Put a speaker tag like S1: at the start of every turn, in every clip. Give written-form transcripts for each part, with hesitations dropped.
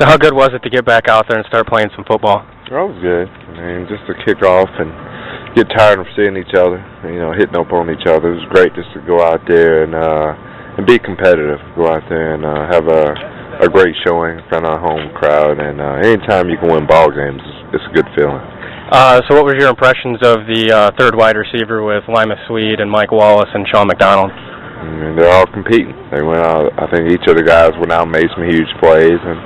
S1: So how good was it to get back out there and start playing some football?
S2: That was good. I mean, just to kick off and get tired of seeing each other, hitting up on each other. It was great just to go out there and be competitive. Go out there and have a great showing in front of our home crowd. And anytime you can win ball games, it's a good feeling.
S1: So what were your impressions of the third wide receiver with Lima Swede and Mike Wallace and Sean McDonald?
S2: I mean, they're all competing. They went out. I think each of the guys went out and made some huge plays, and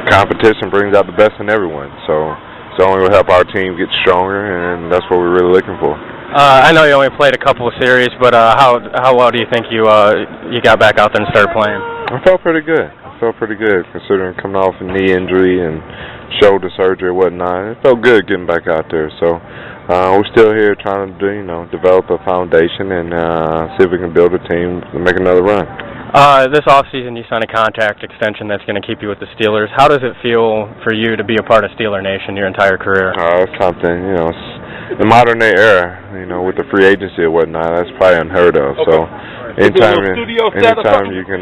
S2: competition brings out the best in everyone. So it's only will help our team get stronger, and that's what we're really looking for.
S1: I know you only played a couple of series, but how well do you think you got back out there and started playing?
S2: I felt pretty good. Considering coming off a knee injury and shoulder surgery and whatnot. It felt good getting back out there. So we're still here trying to develop a foundation and see if we can build a team to make another run.
S1: This offseason you signed a contract extension that's going to keep you with the Steelers. How does it feel for you to be a part of Steeler Nation your entire career?
S2: It's something, it's the modern day era, with the free agency and whatnot, that's probably unheard of. Okay. So anytime you can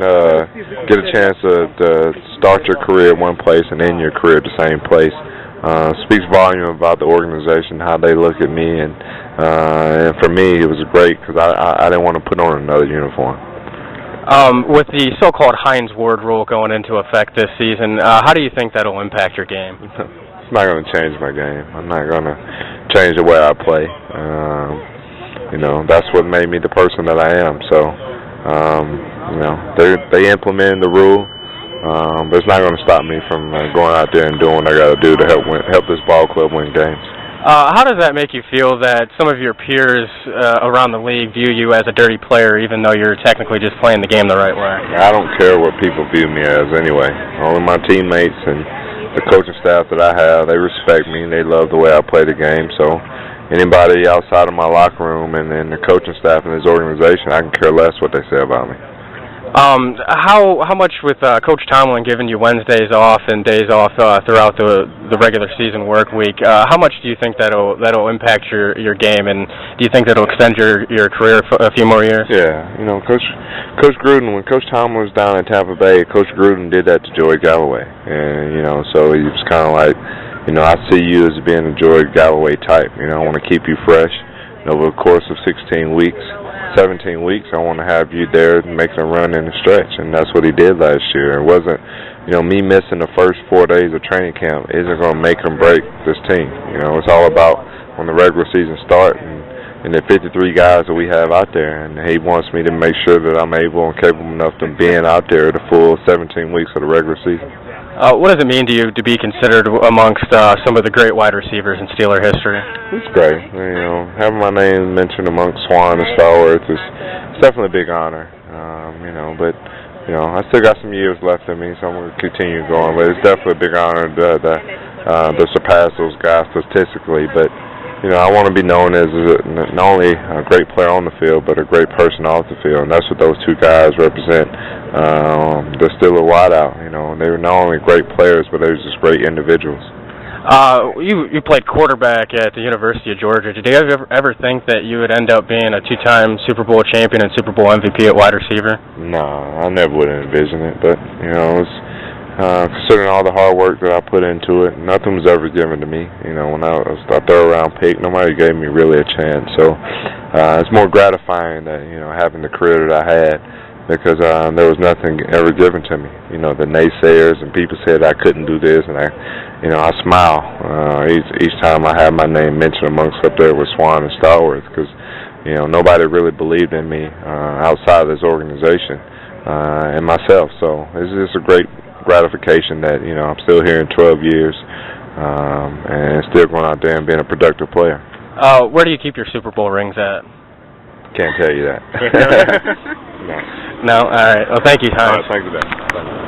S2: get a chance to start your career at one place and end your career at the same place, speaks volume about the organization, how they look at me, and for me it was great because I didn't want to put on another uniform.
S1: With the so-called Hines Ward rule going into effect this season, how do you think that will impact your game?
S2: It's not going to change my game. I'm not going to change the way I play. That's what made me the person that I am. So, they implemented the rule, but it's not going to stop me from going out there and doing what I got to do to help this ball club win games.
S1: How does that make you feel that some of your peers around the league view you as a dirty player, even though you're technically just playing the game the right way?
S2: I don't care what people view me as anyway. Only my teammates and the coaching staff that I have, they respect me and they love the way I play the game. So anybody outside of my locker room and the coaching staff in this organization, I can care less what they say about me.
S1: How much with Coach Tomlin giving you Wednesdays off and days off throughout the regular season work week, how much do you think that'll impact your game, and do you think that'll extend your career for a few more years?
S2: Yeah, Coach Gruden, when Coach Tomlin was down in Tampa Bay, Coach Gruden did that to Joey Galloway, and so he was kind of like, I see you as being a Joey Galloway type. I want to keep you fresh. And over the course of 17 weeks, I want to have you there making a run in the stretch, and that's what he did last year. It wasn't, me missing the first 4 days of training camp isn't going to make or break this team. It's all about when the regular season starts and the 53 guys that we have out there, and he wants me to make sure that I'm able and capable enough to being out there the full 17 weeks of the regular season.
S1: What does it mean to you to be considered amongst some of the great wide receivers in Steeler history?
S2: It's great. Having my name mentioned amongst Swan and Stalwarts is definitely a big honor. But I still got some years left in me, so I'm going to continue going. But it's definitely a big honor to surpass those guys statistically. But I want to be known as not only a great player on the field, but a great person off the field, and that's what those two guys represent. They're still a wideout. They were not only great players, but they were just great individuals.
S1: You played quarterback at the University of Georgia. Did you ever think that you would end up being a two-time Super Bowl champion and Super Bowl MVP at wide receiver?
S2: No, I never would have envisioned it, but it was. Considering all the hard work that I put into it, nothing was ever given to me. When I was a third-round pick, nobody gave me really a chance. So it's more gratifying that having the career that I had, because there was nothing ever given to me. The naysayers and people said I couldn't do this, and I smile each time I have my name mentioned amongst up there with Swan and Stalwarts, because nobody really believed in me outside of this organization and myself. So it's just a great gratification that I'm still here in 12 years and still going out there and being a productive player.
S1: Where do you keep your Super Bowl rings at?
S2: Can't tell you that.
S1: No. All right. Well, thank you, Hines.
S2: Thank you, Ben.